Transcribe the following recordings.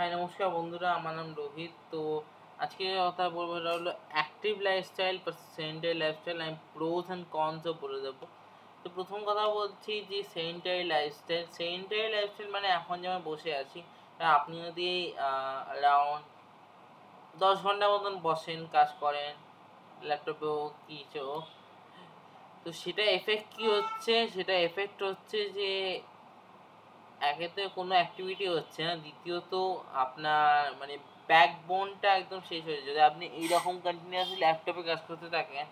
High নমস্কার বন্ধুরা, আমার নাম রোহিত। তো আজকে কথা বলবো এটা হলো অ্যাক্টিভ লাইফস্টাইল সেডেন্টারি লাইফস্টাইল। আমি প্রোস অ্যান্ড কনসও বলে দেবো। তো প্রথম কথা বলছি যে সেডেন্টারি লাইফস্টাইল মানে এখন যেমন বসে আছি, আপনি যদি অ্যারাউন্ড 10 ঘন্টার মতন বসেন, কাজ করেন ল্যাপটপে হোক কিছু হোক, তো সেটা এফেক্ট হচ্ছে যে একে তো কোনো অ্যাক্টিভিটি হচ্ছে না, দ্বিতীয়ত আপনার মানে ব্যাকবোনটা একদম শেষ হয়ে যায়। যদি আপনি এইরকম কন্টিনিউয়াসলি ল্যাপটপে কাজ করতে থাকেন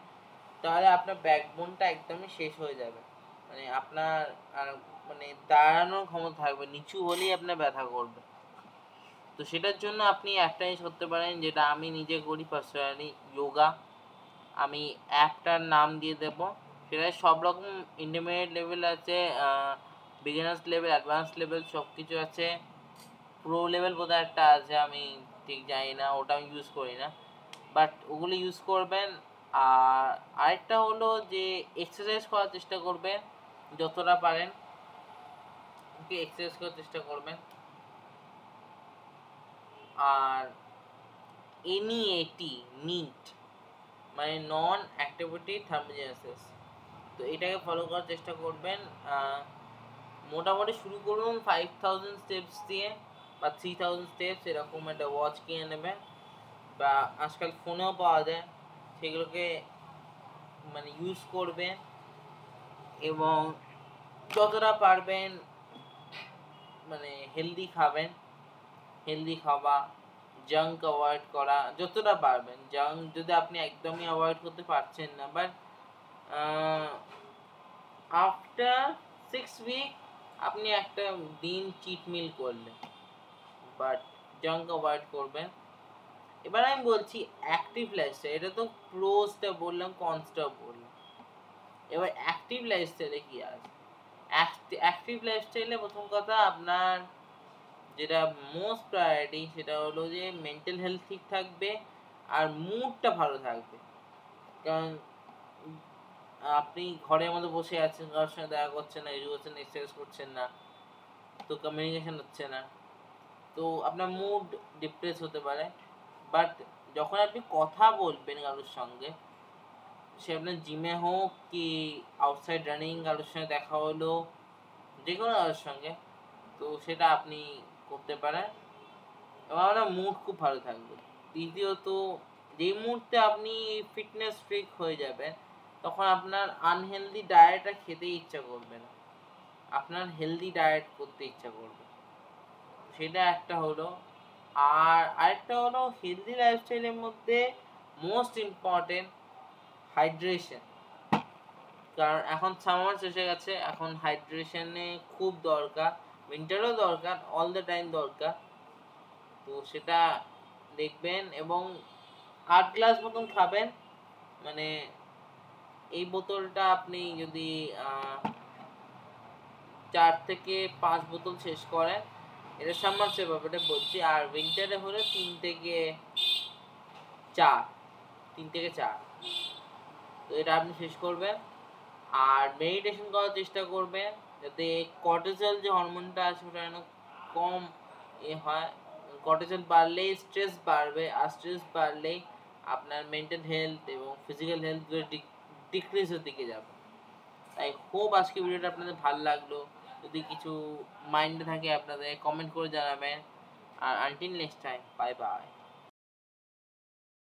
তাহলে আপনার ব্যাকবোনটা একদমই শেষ হয়ে যাবে। মানে আপনার আর মানে দাঁড়ানোর ক্ষমতা থাকবে, নিচু হলেই আপনার ব্যথা করবে। তো সেটার জন্য আপনি একটা জিনিস করতে পারেন, যেটা আমি নিজে করি পার্সোনালি, যোগা। আমি অ্যাপটার নাম দিয়ে দেব। সেটায় সব রকম ইন্টারমিডিয়েট লেভেল আছে, বিগিনার্স লেভেল, অ্যাডভান্স লেভেল সব কিছু আছে। প্রো লেভেল বোধহয় একটা আছে, আমি ঠিক জানি না, ওটা আমি ইউজ করি না, বাট ওগুলো ইউজ করবেন। আর আরেকটা হলো যে এক্সারসাইজ করার চেষ্টা করবেন, যতটা পারেন এক্সারসাইজ করার চেষ্টা করবেন। আর নিট মানে নন অ্যাক্টিভিটি থার্মোজেনেসিস, তো এটাকে ফলো করার চেষ্টা করবেন। মোটামুটি শুরু করুন 5000 স্টেপস দিয়ে বা 3000 স্টেপস, এরকম একটা ওয়াচ কিনে নেবেন, বা আজকাল ফোনেও পাওয়া যায়, সেগুলোকে মানে ইউজ করবেন। এবং যতটা পারবেন মানে হেলদি খাওয়া, জাঙ্ক অ্যাভয়েড করা যতটা পারবেন। জাঙ্ক যদি আপনি একদমই অ্যাভয়েড করতে পারছেন না, বাট আফটার 6 উইক আপনি একটা দিন চিট মিল করলেন, বাট জাঙ্ক অ্যাভয়েড করবেন। এবার আমি বলছি অ্যাক্টিভ লাইফস্টাইল, এটা তো প্রোসটা বললাম, কনসটা বললাম। এবার অ্যাক্টিভ লাইফস্টাইলে কি আছে? অ্যাক্টিভ লাইফস্টাইলে প্রথম কথা আপনার যেটা মোস্ট প্রায়োরিটি, সেটা হলো যে মেন্টাল হেলথ ঠিক থাকবে আর মুডটা ভালো থাকবে। কারণ আপনি ঘরের মধ্যে বসে আছেন, কারোর সঙ্গে দেখা করছেন না, কিছু করছেন না, এক্সারসাইজ করছেন না, তো কমিউনিকেশন হচ্ছে না, তো আপনার মুড ডিপ্রেস হতে পারে। বাট যখন আপনি কথা বলবেন কারোর সঙ্গে, সে আপনার জিমে হোক কি আউটসাইড রানিং, কারোর সঙ্গে দেখা হলো, যে কোনো কারোর সঙ্গে, তো সেটা আপনি করতে পারেন এবং আপনার মুড খুব ভালো থাকবে। দ্বিতীয়ত, যেই মুহূর্তে আপনি ফিটনেস ফ্রিক হয়ে যাবেন, তখন আপনার আনহেলদি ডায়েটটা খেতে ইচ্ছা করবে না, আপনার হেলদি ডায়েট করতে ইচ্ছা করবে। সেটা একটা হলো। আর আরেকটা হলো হেলদি লাইফস্টাইলের মধ্যে মোস্ট ইম্পর্টেন্ট হাইড্রেশন। কারণ এখন সামার এসে গেছে, এখন হাইড্রেশনে খুব দরকার, উইন্টারও দরকার, অল দ্য টাইম দরকার। তো সেটা দেখবেন এবং 8 গ্লাস মতন খাবেন। মানে এই বোতলটা আপনি যদি 4 থেকে 5 বোতল শেষ করেন, এটা সামার ব্যাপারটা বলছি। আর উইন্টারে হলে 3 থেকে 4, তো এটা আপনি শেষ করবেন। আর মেডিটেশন করার চেষ্টা করবেন, যাতে কর্টিসল যে হরমোনটা আছে ওটা যেন কম হয়। কর্টিসল বাড়লেই স্ট্রেস বাড়বে, আর স্ট্রেস বাড়লেই আপনার মেন্টাল হেলথ এবং ফিজিক্যাল হেলথ ডিক্রিজের দিকে যাবে। তাই হোপ আজকে ভিডিওটা আপনাদের ভালো লাগলো। যদি কিছু মাইন্ডে থাকে আপনাদের কমেন্ট করে জানাবেন। আর until next time, bye by.